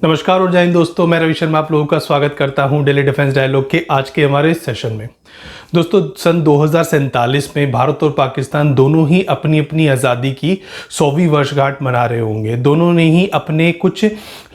नमस्कार और जय हिंद दोस्तों, मैं रवि शर्मा आप लोगों का स्वागत करता हूं डेली डिफेंस डायलॉग के आज के हमारे इस सेशन में। दोस्तों, सन 2047 में भारत और पाकिस्तान दोनों ही अपनी अपनी आज़ादी की 100वीं वर्षगांठ मना रहे होंगे। दोनों ने ही अपने कुछ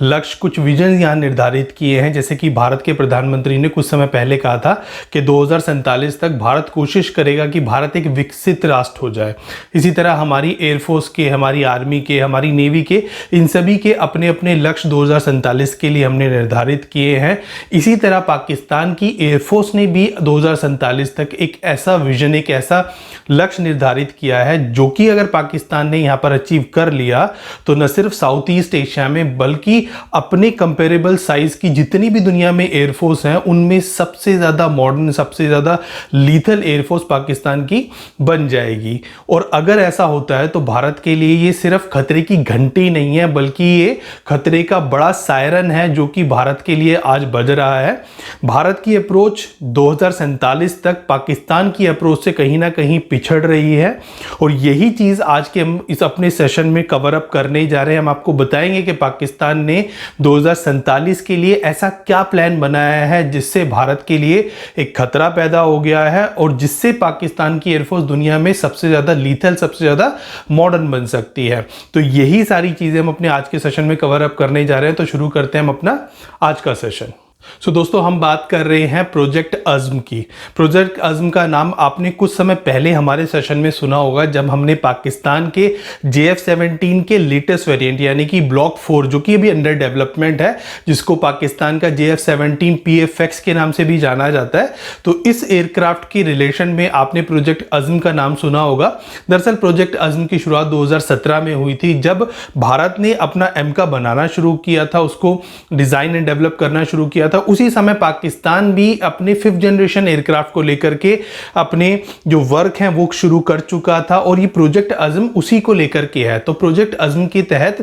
लक्ष्य, कुछ विजन यहाँ निर्धारित किए हैं। जैसे कि भारत के प्रधानमंत्री ने कुछ समय पहले कहा था कि 2047 तक भारत कोशिश करेगा कि भारत एक विकसित राष्ट्र हो जाए। इसी तरह हमारी एयरफोर्स के, हमारी आर्मी के, हमारी नेवी के, इन सभी के अपने अपने लक्ष्य 2047 के लिए हमने निर्धारित किए हैं। इसी तरह पाकिस्तान की एयरफोर्स ने भी 2047 तक एक ऐसा विजन, एक ऐसा लक्ष्य निर्धारित किया है जो कि अगर पाकिस्तान ने यहां पर अचीव कर लिया तो न सिर्फ साउथ ईस्ट एशिया में बल्कि अपने कंपेरेबल साइज की जितनी भी दुनिया में एयरफोर्स हैं उनमें सबसे ज़्यादा मॉडर्न, सबसे ज़्यादा लीथल एयरफोर्स पाकिस्तान की बन जाएगी। और अगर ऐसा होता है तो भारत के लिए ये सिर्फ खतरे की घंटी नहीं है बल्कि ये खतरे का बड़ा सायरन है जो कि भारत के लिए आज बज रहा है। भारत की अप्रोच 2047 तक पाकिस्तान की अप्रोच से कहीं ना कहीं पिछड़ रही है और यही चीज़ आज के हम इस अपने सेशन में कवर अप करने जा रहे हैं। हम आपको बताएंगे कि पाकिस्तान ने 2047 के लिए ऐसा क्या प्लान बनाया है जिससे भारत के लिए एक खतरा पैदा हो गया है और जिससे पाकिस्तान की एयरफोर्स दुनिया में सबसे ज़्यादा लीथल, सबसे ज़्यादा मॉडर्न बन सकती है। तो यही सारी चीज़ें हम अपने आज के सेशन में कवर अप करने जा रहे हैं। तो शुरू करते हैं हम अपना आज का सेशन। दोस्तों, हम बात कर रहे हैं प्रोजेक्ट अज़्म की। प्रोजेक्ट अज़्म का नाम आपने कुछ समय पहले हमारे सेशन में सुना होगा जब हमने पाकिस्तान के JF-17 के लेटेस्ट वेरिएंट यानी कि ब्लॉक 4 जो कि अभी अंडर डेवलपमेंट है, जिसको पाकिस्तान का JF-17 PFX के नाम से भी जाना जाता है। तो इस एयरक्राफ्ट के रिलेशन में आपने प्रोजेक्ट अज़्म का नाम सुना होगा। दरअसल प्रोजेक्ट अज़्म की शुरुआत 2017 में हुई थी जब भारत ने अपना एमका बनाना शुरू किया था, उसको डिज़ाइन एंड डेवलप करना शुरू किया था। उसी समय पाकिस्तान भी अपने 5th जनरेशन एयरक्राफ्ट को लेकर के अपने जो वर्क हैं वो शुरू कर चुका था और ये प्रोजेक्ट अज़्म उसी को लेकर के है। तो प्रोजेक्ट अज़्म के तहत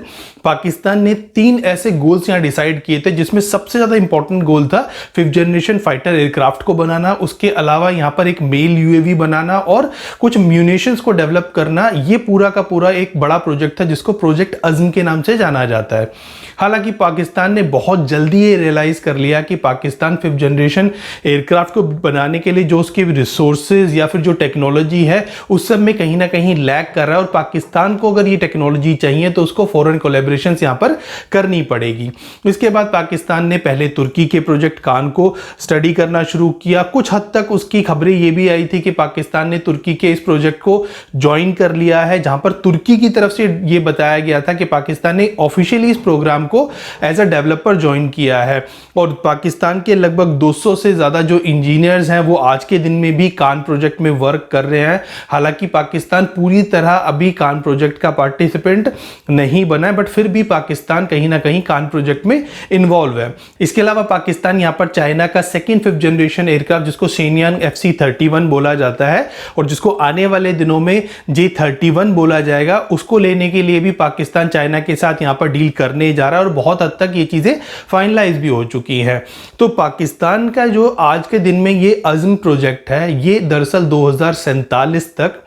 पाकिस्तान ने 3 ऐसे गोल्स यहाँ डिसाइड किए थे जिसमें सबसे ज़्यादा इंपॉर्टेंट गोल था 5th जनरेशन फाइटर एयरक्राफ्ट को बनाना, उसके अलावा यहाँ पर एक मेल UAV बनाना और कुछ म्यूनिशंस को डेवलप करना। ये पूरा का पूरा एक बड़ा प्रोजेक्ट था जिसको प्रोजेक्ट अज़्म के नाम से जाना जाता है। हालांकि पाकिस्तान ने बहुत जल्दी ये रियलाइज कर लिया कि पाकिस्तान 5th जनरेशन एयरक्राफ्ट को बनाने के लिए जो उसके रिसोर्सेज या फिर जो टेक्नोलॉजी है उस सब में कहीं ना कहीं लैग कर रहा है और पाकिस्तान को अगर ये टेक्नोलॉजी चाहिए तो उसको फॉरेन कोलैबोरेशंस यहाँ पर करनी पड़ेगी। इसके बाद पाकिस्तान ने पहले तुर्की के प्रोजेक्ट कान को स्टडी करना शुरू किया। कुछ हद तक उसकी खबरें ये भी आई थी कि पाकिस्तान ने तुर्की के इस प्रोजेक्ट को ज्वाइन कर लिया है, जहां पर तुर्की की तरफ से ये बताया गया था कि पाकिस्तान ने ऑफिशियली इस प्रोग्राम को एज अ डेवलपर ज्वाइन किया है। और पाकिस्तान के लगभग 200 से ज़्यादा जो इंजीनियर्स हैं वो आज के दिन में भी कान प्रोजेक्ट में वर्क कर रहे हैं। हालांकि पाकिस्तान पूरी तरह अभी कान प्रोजेक्ट का पार्टिसिपेंट नहीं बना है, बट फिर भी पाकिस्तान कहीं ना कहीं कान प्रोजेक्ट में इन्वॉल्व है। इसके अलावा पाकिस्तान यहाँ पर चाइना का 5th जनरेशन एयरक्राफ्ट जिसको शेनयान FC-31 बोला जाता है और जिसको आने वाले दिनों में J-31 बोला जाएगा, उसको लेने के लिए भी पाकिस्तान चाइना के साथ यहाँ पर डील करने जा रहा है और बहुत हद तक ये चीज़ें फाइनलाइज भी हो चुकी हैं। तो पाकिस्तान का जो आज के दिन में ये अज़्म प्रोजेक्ट है, ये दरअसल 2047 तक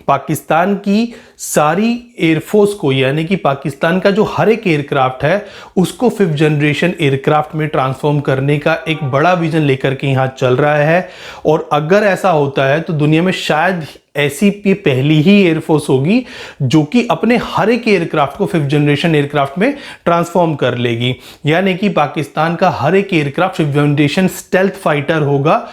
पाकिस्तान की सारी एयरफोर्स को यानी कि पाकिस्तान का जो हर एक एयरक्राफ्ट है उसको 5th जनरेशन एयरक्राफ्ट में ट्रांसफॉर्म करने का एक बड़ा विजन लेकर के यहाँ चल रहा है। और अगर ऐसा होता है तो दुनिया में शायद ऐसी भी पहली ही एयरफोर्स होगी जो कि अपने हर एक एयरक्राफ्ट को 5th जनरेशन एयरक्राफ्ट में ट्रांसफॉर्म कर लेगी। यानी कि पाकिस्तान का हर एक aircraft 5th generation stealth fighter होगा,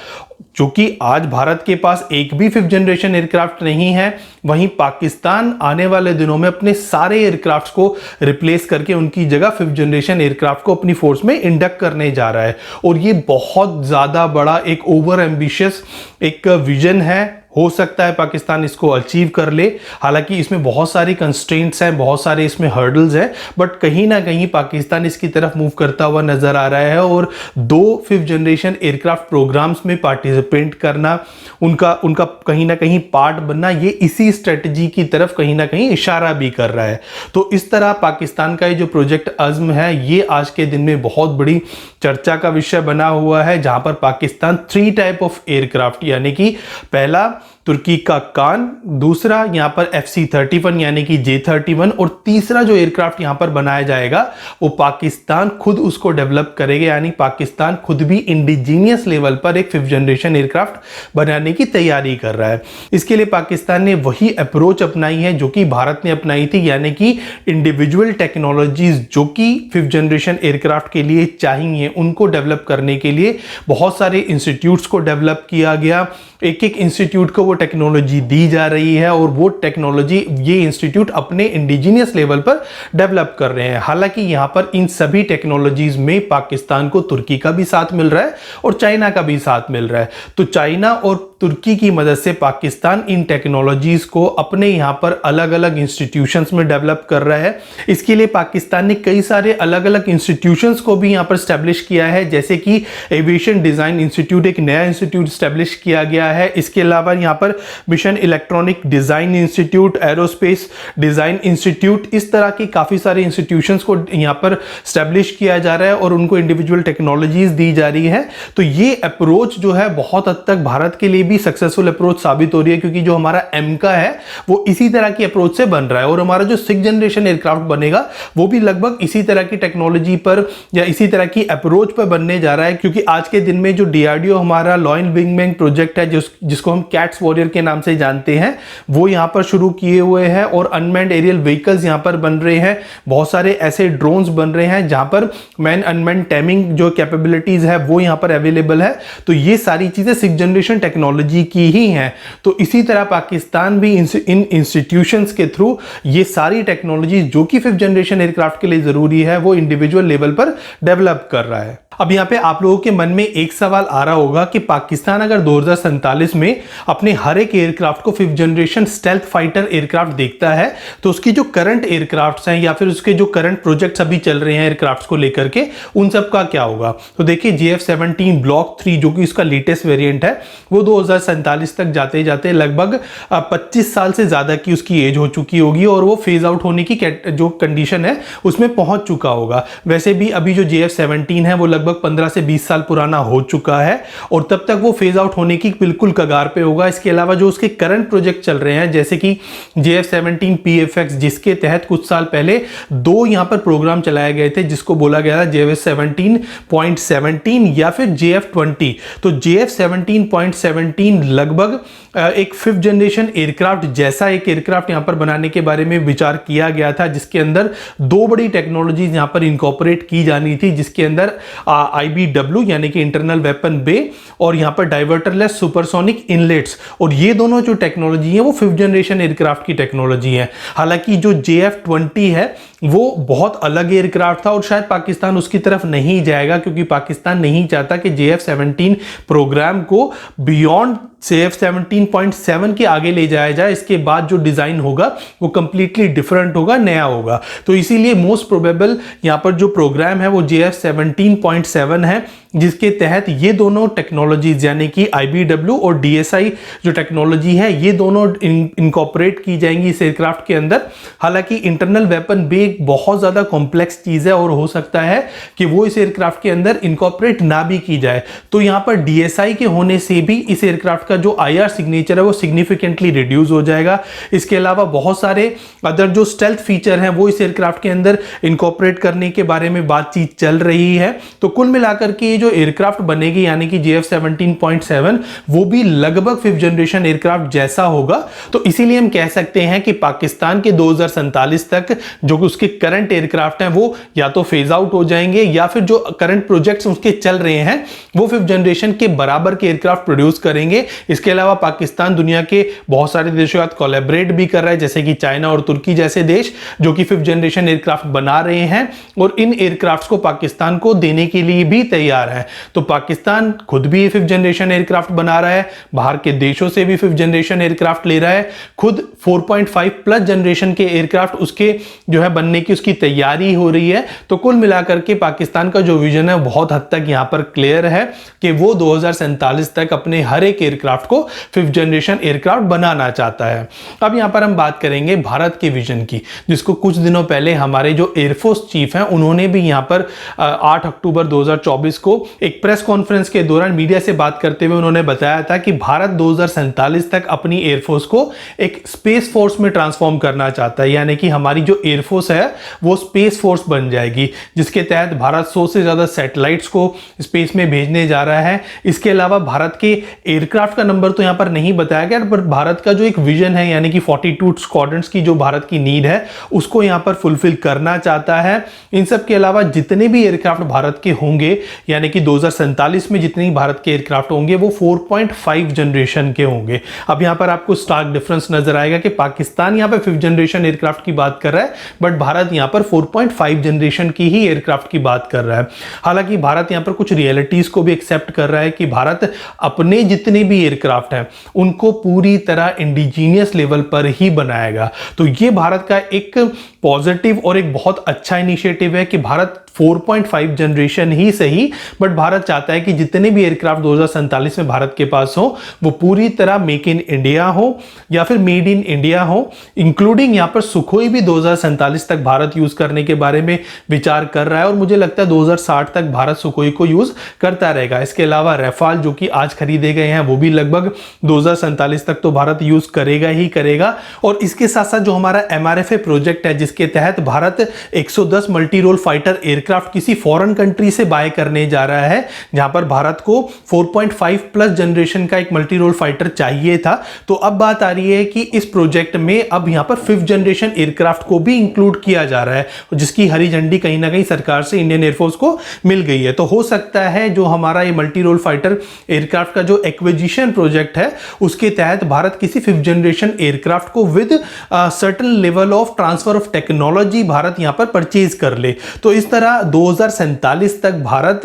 जो कि आज भारत के पास एक भी 5th जनरेशन एयरक्राफ्ट नहीं है। वहीं पाकिस्तान आने वाले दिनों में अपने सारे एयरक्राफ्ट्स को रिप्लेस करके उनकी जगह 5th जनरेशन एयरक्राफ्ट को अपनी फोर्स में इंडक्ट करने जा रहा है और ये बहुत ज़्यादा बड़ा एक ओवर एम्बिशियस एक विजन है। हो सकता है पाकिस्तान इसको अचीव कर ले, हालांकि इसमें बहुत सारी कंस्ट्रेंट्स हैं, बहुत सारे इसमें हर्डल्स हैं, बट कहीं ना कहीं पाकिस्तान इसकी तरफ मूव करता हुआ नजर आ रहा है। और 2 5th जनरेशन एयरक्राफ्ट प्रोग्राम्स में पार्टिसिपेट करना, उनका कहीं ना कहीं पार्ट बनना, ये इसी स्ट्रेटजी की तरफ कहीं ना कहीं इशारा भी कर रहा है। तो इस तरह पाकिस्तान का ये जो प्रोजेक्ट अज़्म है ये आज के दिन में बहुत बड़ी चर्चा का विषय बना हुआ है, जहां पर पाकिस्तान 3 टाइप ऑफ एयरक्राफ्ट यानी कि पहला तुर्की का कान, दूसरा यहाँ पर FC-31 यानी कि J-31, और तीसरा जो एयरक्राफ्ट यहाँ पर बनाया जाएगा वो पाकिस्तान खुद उसको डेवलप करेगा, यानी पाकिस्तान खुद भी इंडिजीनियस लेवल पर एक 5th जनरेशन एयरक्राफ्ट बनाने की तैयारी कर रहा है। इसके लिए पाकिस्तान ने वही अप्रोच अपनाई है जो कि भारत ने अपनाई थी, यानी कि इंडिविजुअल टेक्नोलॉजीज जो कि 5th जनरेशन एयरक्राफ्ट के लिए चाहिए उनको डेवलप करने के लिए बहुत सारे इंस्टीट्यूट्स को डेवलप किया गया। एक एक इंस्टीट्यूट को वो टेक्नोलॉजी दी जा रही है और वो टेक्नोलॉजी ये इंस्टीट्यूट अपने इंडिजीनियस लेवल पर डेवलप कर रहे हैं। हालांकि यहाँ पर इन सभी टेक्नोलॉजीज में पाकिस्तान को तुर्की का भी साथ मिल रहा है और चाइना का भी साथ मिल रहा है। तो चाइना और तुर्की की मदद से पाकिस्तान इन टेक्नोलॉजीज को अपने यहाँ पर अलग अलग इंस्टीट्यूशंस में डेवलप कर रहा है। इसके लिए पाकिस्तान ने कई सारे अलग अलग इंस्टीट्यूशंस को भी यहाँ पर स्टैब्लिश किया है, जैसे कि एविएशन डिजाइन इंस्टीट्यूट, एक नया इंस्टीट्यूट स्टैब्लिश किया गया है। इसके अलावा यहाँ पर mission electronic design institute, aerospace design institute, इस तरह के काफी सारे इंस्टीट्यूशंस को यहाँ पर स्टैब्लिश किया जा रहा है और उनको इंडिविजुअल टेक्नोलॉजीज दी जा रही है। तो ये अप्रोच जो है बहुत हद तक भारत के लिए भी सक्सेसफुल अप्रोच साबित हो रही है, क्योंकि जो हमारा एमका है वो इसी तरह की अप्रोच से बन रहा है और हमारा जो 6th जनरेशन एयरक्राफ्ट बनेगा वो भी लगभग इसी तरह की टेक्नोलॉजी पर या इसी तरह की अप्रोच पर बनने जा रहा है। क्योंकि आज के दिन में जो डीआरडीओ हमारा लॉयन विंगमैन प्रोजेक्ट है जिसको हम कैट्स वॉरियर के नाम से जानते हैं, वो यहां पर शुरू किए हुए हैं और अनमैन्ड एरियल व्हीकल्स यहां पर बन रहे हैं। बहुत सारे ऐसे ड्रोन्स बन रहे हैं जहां पर मैन अनमैन्ड टैमिंग जो कैपेबिलिटीज है वो यहां पर अवेलेबल है। तो ये सारी चीजें 6th जनरेशन टेक्नोलॉजी की ही हैं। तो इसी तरह पाकिस्तान भी इन इंस्टीट्यूशंस के थ्रू ये सारी टेक्नोलॉजी जो कि 5th जनरेशन एयरक्राफ्ट के लिए जरूरी है वो इंडिविजुअल लेवल पर डेवलप कर रहा है। अब यहाँ पे आप लोगों के मन में एक सवाल आ रहा होगा कि पाकिस्तान अगर 2047 में अपने हर एक एयरक्राफ्ट को 5th generation stealth fighter aircraft देखता है तो उसकी जो करंट एयरक्राफ्ट्स हैं या फिर उसके जो करंट प्रोजेक्ट्स अभी चल रहे हैं एयरक्राफ्ट्स को लेकर के, उन सब का क्या होगा। तो देखिए JF-17 ब्लॉक 3 जो कि इसका लेटेस्ट वेरिएंट है वो 2047 तक जाते जाते लगभग 25 साल से ज्यादा की उसकी एज हो चुकी होगी और वो फेज आउट होने की जो कंडीशन है उसमें पहुंच चुका होगा। वैसे भी अभी जो JF-17 है वो लगभग 15 से 20 साल पुराना हो चुका है और तब तक वो फेज आउट होने की बिल्कुल कगार पे होगा। इसके अलावा जो उसके करंट प्रोजेक्ट चल रहे हैं जैसे कि JF-17 PFX, जिसके तहत कुछ साल पहले 2 यहां पर प्रोग्राम चलाए गए थे जिसको बोला गया था JF-17.17 या फिर JF-20। तो JF-17.17 लगभग एक 5th जनरेशन एयरक्राफ्ट जैसा एक एयरक्राफ्ट यहां पर बनाने के बारे में विचार किया गया था, जिसके अंदर 2 बड़ी टेक्नोलॉजीज यहां पर इनकॉर्पोरेट की जानी थी, जिसके अंदर IBW यानी कि इंटरनल वेपन बे और यहां पर डाइवर्टरलेस सुपरसोनिक इनलेट्स, और ये दोनों जो टेक्नोलॉजी है वो 5th जनरेशन एयरक्राफ्ट की टेक्नोलॉजी है। हालांकि जो JF-20 है वो बहुत अलग एयरक्राफ्ट था और शायद पाकिस्तान उसकी तरफ नहीं जाएगा, क्योंकि पाकिस्तान नहीं चाहता कि JF-17 प्रोग्राम को बियॉन्ड JF-17.7 के आगे ले जाया जाए। इसके बाद जो डिजाइन होगा वो कंप्लीटली डिफरेंट होगा, नया होगा। तो इसीलिए मोस्ट प्रोबेबल यहां पर जो प्रोग्राम है वो JF-17.7 है, जिसके तहत ये दोनों टेक्नोलॉजीज यानी कि IBW और DSI जो टेक्नोलॉजी है ये दोनों इनकॉर्पोरेट की जाएंगी इस एयरक्राफ्ट के अंदर। हालांकि इंटरनल वेपन बे एक बहुत ज्यादा कॉम्प्लेक्स चीज है और हो सकता है कि वो इस एयरक्राफ्ट के अंदर इनकॉर्पोरेट ना भी की जाए। तो यहां पर DSI के होने से भी इस एयरक्राफ्ट का जो IR सिग्नेचर है वो सिग्निफिकेंटली रिड्यूस हो जाएगा। इसके अलावा बहुत सारे अदर जो स्टेल्थ फीचर हैं वो इस एयरक्राफ्ट के अंदर इनकॉर्पोरेट करने के बारे में बातचीत चल रही है। तो कुल मिलाकर के जो एयरक्राफ्ट बनेगी यानी कि JF-17.7 वो भी लगभग 5th जनरेशन एयरक्राफ्ट जैसा होगा। तो इसीलिए हम कह सकते हैं कि पाकिस्तान के 2047 तक जो उसके करंट एयरक्राफ्ट हैं वो या तो फेज आउट हो जाएंगे या फिर जो करंट प्रोजेक्ट्स उसके चल रहे हैं वो 5th जनरेशन के बराबर के एयरक्राफ्ट प्रोड्यूस करेंगे। इसके अलावा पाकिस्तान दुनिया के बहुत सारे देशों के साथ कोलैबोरेट भी कर रहा है, जैसे कि चाइना और तुर्की जैसे देश जो कि 5th जनरेशन एयरक्राफ्ट बना रहे हैं और इन एयरक्राफ्ट्स को पाकिस्तान को देने के लिए भी तैयार है। तो पाकिस्तान खुद भी 5th जनरेशन एयरक्राफ्ट बना रहा है, बाहर के देशों से भी 5th जनरेशन एयरक्राफ्ट ले रहा है, खुद 4.5 प्लस जनरेशन के एयरक्राफ्ट उसके जो है बनने की उसकी तैयारी हो रही है। तो कुल मिलाकर के पाकिस्तान का जो विजन है बहुत हद तक यहां पर क्लियर है कि वो 2047 तक अपने हर एक एयरक्राफ्ट एयरक्राफ्ट को 5th जनरेशन एयरक्राफ्ट बनाना चाहता है। अब यहां पर हम बात करेंगे भारत के विजन की, जिसको कुछ दिनों पहले हमारे जो एयरफोर्स चीफ हैं उन्होंने भी यहां पर 8 अक्टूबर 2024 को एक प्रेस कॉन्फ्रेंस के दौरान मीडिया से बात करते हुए उन्होंने बताया था कि भारत 2047 तक अपनी एयरफोर्स को एक स्पेस फोर्स में ट्रांसफॉर्म करना चाहता है, यानी कि हमारी जो एयरफोर्स है वो स्पेस फोर्स बन जाएगी, जिसके तहत भारत 100 से ज्यादा सैटेलाइट्स को स्पेस में भेजने जा रहा है। इसके अलावा भारत के एयरक्राफ्ट का नंबर तो यहां पर नहीं बताया गया, पर भारत का जो एक विजन है यानी कि 42 स्क्वाड्रंस की जो भारत की नीड है उसको यहां पर फुलफिल करना चाहता है। इन सब के अलावा जितने भी एयरक्राफ्ट भारत के होंगे, यानी कि 2047 में जितने भारत के एयरक्राफ्ट होंगे वो 4.5 जनरेशन के होंगे। अब यहां पर आपको स्टार्क डिफरेंस नजर आएगा कि पाकिस्तान यहां पर 5th जनरेशन एयरक्राफ्ट की बात कर रहा है, बट भारत यहां पर 4.5 जनरेशन की ही एयरक्राफ्ट की बात कर रहा है। हालांकि भारत यहां पर कुछ रियलिटीज को भी एक्सेप्ट कर रहा है कि भारत अपने जितने भी एयरक्राफ्ट हैं उनको पूरी तरह इंडिजीनियस लेवल पर ही बनाएगा। तो ये भारत का एक पॉजिटिव और एक बहुत अच्छा इनिशिएटिव है कि भारत 4.5 जनरेशन ही सही, बट भारत चाहता है कि जितने भी एयरक्राफ्ट 2047 में भारत के पास हो वो पूरी तरह मेक इन इंडिया हो या फिर मेड इन इंडिया हो, इंक्लूडिंग यहां पर सुखोई भी 2047 तक भारत यूज करने के बारे में विचार कर रहा है और मुझे लगता है 2060 तक भारत सुखोई को यूज करता रहेगा। इसके अलावा रफाल जो कि आज खरीदे गए हैं वो भी लगभग 2047 तक तो भारत यूज करेगा ही करेगा। और इसके साथ साथ जो हमारा MRFA प्रोजेक्ट है जिसके तहत भारत 110 मल्टी रोल फाइटर एयरक्राफ्ट किसी फॉरेन कंट्री से बाय करने जा रहा है, जहां पर भारत को 4.5 प्लस जनरेशन का एक मल्टी रोल फाइटर चाहिए था। तो अब बात आ रही है कि इस प्रोजेक्ट में अब यहां पर 5th जनरेशन एयरक्राफ्ट को भी इंक्लूड किया जा रहा है, जिसकी हरी झंडी कहीं ना कहीं सरकार से इंडियन एयरफोर्स को मिल गई है। तो हो सकता है जो हमारा ये मल्टी रोल फाइटर एयरक्राफ्ट का जो एक्विजिशन प्रोजेक्ट है उसके तहत भारत किसी 5th जनरेशन एयरक्राफ्ट को with certain level of transfer of technology Bharat यहां पर परचेज कर ले। तो इस तरह 2047 तक भारत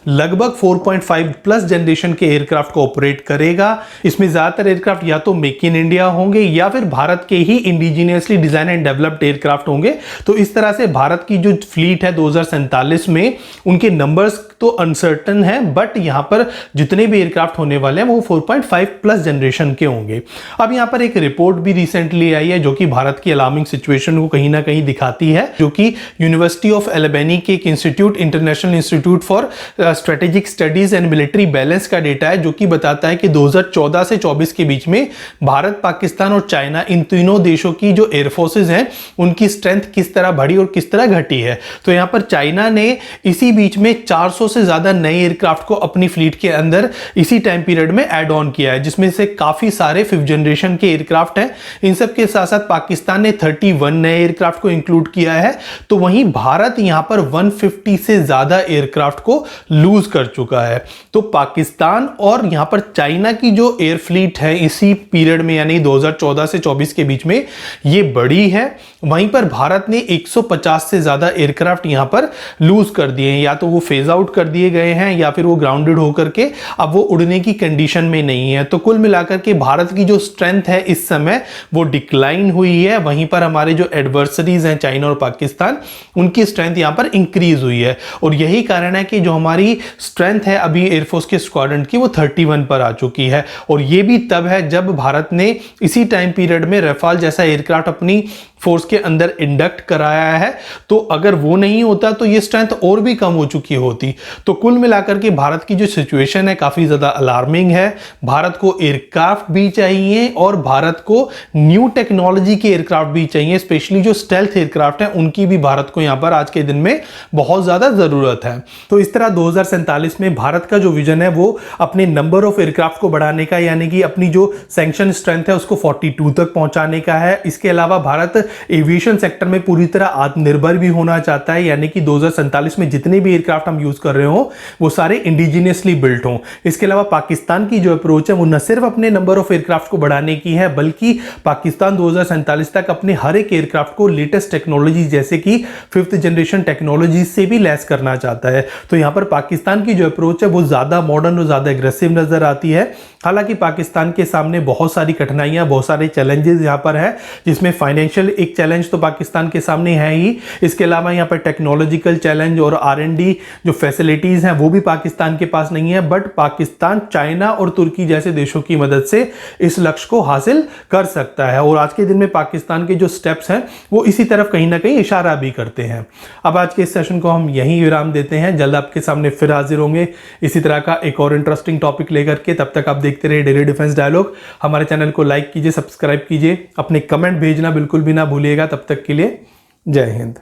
लगभग 4.5 प्लस जनरेशन के एयरक्राफ्ट को ऑपरेट करेगा। इसमें ज्यादातर एयरक्राफ्ट या तो मेक इन इंडिया होंगे या फिर भारत के ही indigenously design and developed aircraft होंगे। तो इस तरह से भारत की जो फ्लीट है 2047 में उनके नंबर्स तो अनसर्टन है, बट यहां पर जितने भी एयरक्राफ्ट होने वाले हैं वो 4.5 प्लस जनरेशन के होंगे। अब यहां पर एक रिपोर्ट भी रिसेंटली आई है जो कि भारत की अलार्मिंग सिचुएशन को कहीं ना कहीं दिखाती है, जो कि यूनिवर्सिटी ऑफ एल्बेनी के एक institute international institute for strategic studies and military balance का डेटा है, जो कि बताता है कि 2014 से 24 के बीच में भारत, पाकिस्तान और चाइना इन तीनों देशों की जो एयरफोर्सेज हैं उनकी स्ट्रेंथ किस तरह बढ़ी और किस तरह घटी है। तो यहां पर चाइना ने इसी बीच में 400 से ज्यादा नए एयरक्राफ्ट को अपनी फ्लीट के अंदर इसी टाइम पीरियड में ऐड ऑन किया है, जिसमें से काफी सारे 5th जनरेशन के एयरक्राफ्ट हैं। इन सब के साथ साथ पाकिस्तान ने 31 नए एयरक्राफ्ट को इंक्लूड किया है। तो वहीं भारत यहां पर 150 से ज्यादा एयरक्राफ्ट को लूज कर चुका है। तो पाकिस्तान और यहां पर चाइना की जो एयर फ्लीट है इसी पीरियड में यानी 2014 से 24 के बीच में ये बड़ी है। वहीं पर भारत ने 150 से ज्यादा एयरक्राफ्ट यहां पर लूज कर दिए हैं, या तो वो फेज आउट कर दिए गए हैं या फिर वो ग्राउंडेड होकर के अब वो उड़ने की कंडीशन में नहीं है। तो कुल मिलाकर के भारत की जो स्ट्रेंथ है इस समय वो डिक्लाइन हुई है। वहीं पर हमारे जो एडवर्सरीज हैं चाइना और पाकिस्तान, उनकी स्ट्रेंथ यहां पर इंक्रीज हुई है। और यही कारण है कि जो हमारी स्ट्रेंथ है अभी एयरफोर्स के स्क्वाड्रन की वो 31 पर आ चुकी है। और ये भी तब है जब भारत ने इसी टाइम पीरियड में रफाल जैसा एयरक्राफ्ट अपनी फोर्स के अंदर इंडक्ट कराया है। तो अगर वो नहीं होता तो ये स्ट्रेंथ और भी कम हो चुकी होती। तो कुल मिलाकर के भारत की जो सिचुएशन है काफी ज्यादा अलार्मिंग है। भारत को एयरक्राफ्ट भी चाहिए और भारत को न्यू टेक्नोलॉजी के एयरक्राफ्ट भी चाहिए, स्पेशली जो स्टेल्थ एयरक्राफ्ट है उनकी भी भारत को यहां पर आज के दिन में बहुत ज्यादा जरूरत है। तो इस तरह 2047 में भारत का जो विजन है वो अपने नंबर ऑफ एयरक्राफ्ट को बढ़ाने का, यानी कि अपनी जो सैंक्शन स्ट्रेंथ है उसको 42 तक पहुंचाने का है। इसके अलावा भारत एविएशन सेक्टर में पूरी तरह आत्मनिर्भर भी होना चाहता है, यानी कि 2047 में जितने भी एयरक्राफ्ट हम यूज कर रहे हो वो सारे इंडिजिनियसली बिल्ट हों। इसके अलावा पाकिस्तान की जो अप्रोच है वो न सिर्फ अपने नंबर ऑफ एयरक्राफ्ट को बढ़ाने की है, बल्कि पाकिस्तान 2047 तक अपने हर एक एयरक्राफ्ट को लेटेस्ट टेक्नोलॉजी जैसे कि 5th जनरेशन टेक्नोलॉजी से भी लैस करना चाहता है। तो यहां पर पाकिस्तान की जो अप्रोच है वो ज्यादा मॉडर्न और ज्यादा एग्रेसिव नजर आती है। हालांकि पाकिस्तान के सामने बहुत सारी कठिनाइयां, बहुत सारे चैलेंजेस यहां पर है, जिसमें फाइनेंशियल एक चैलेंज तो पाकिस्तान के सामने है ही, इसके अलावा यहाँ पर टेक्नोलॉजिकल चैलेंज और R&D जो फैसिलिटीज हैं वो भी पाकिस्तान के पास नहीं है। बट पाकिस्तान चाइना और तुर्की जैसे देशों की मदद से इस लक्ष्य को हासिल कर सकता है, और आज के दिन में पाकिस्तान के जो स्टेप्स हैं वो इसी तरफ कहीं ना कहीं इशारा भी करते हैं। अब आज के इस सेशन को हम यहीं विराम देते हैं, जल्द आपके सामने फिर हाजिर होंगे इसी तरह का एक और इंटरेस्टिंग टॉपिक लेकर के। तब तक आप देखते रहिए डेली डिफेंस डायलॉग। हमारे चैनल को लाइक कीजिए, सब्सक्राइब कीजिए, अपने कमेंट भेजना बिल्कुल भी ना भूलिएगा। तब तक के लिए जय हिंद।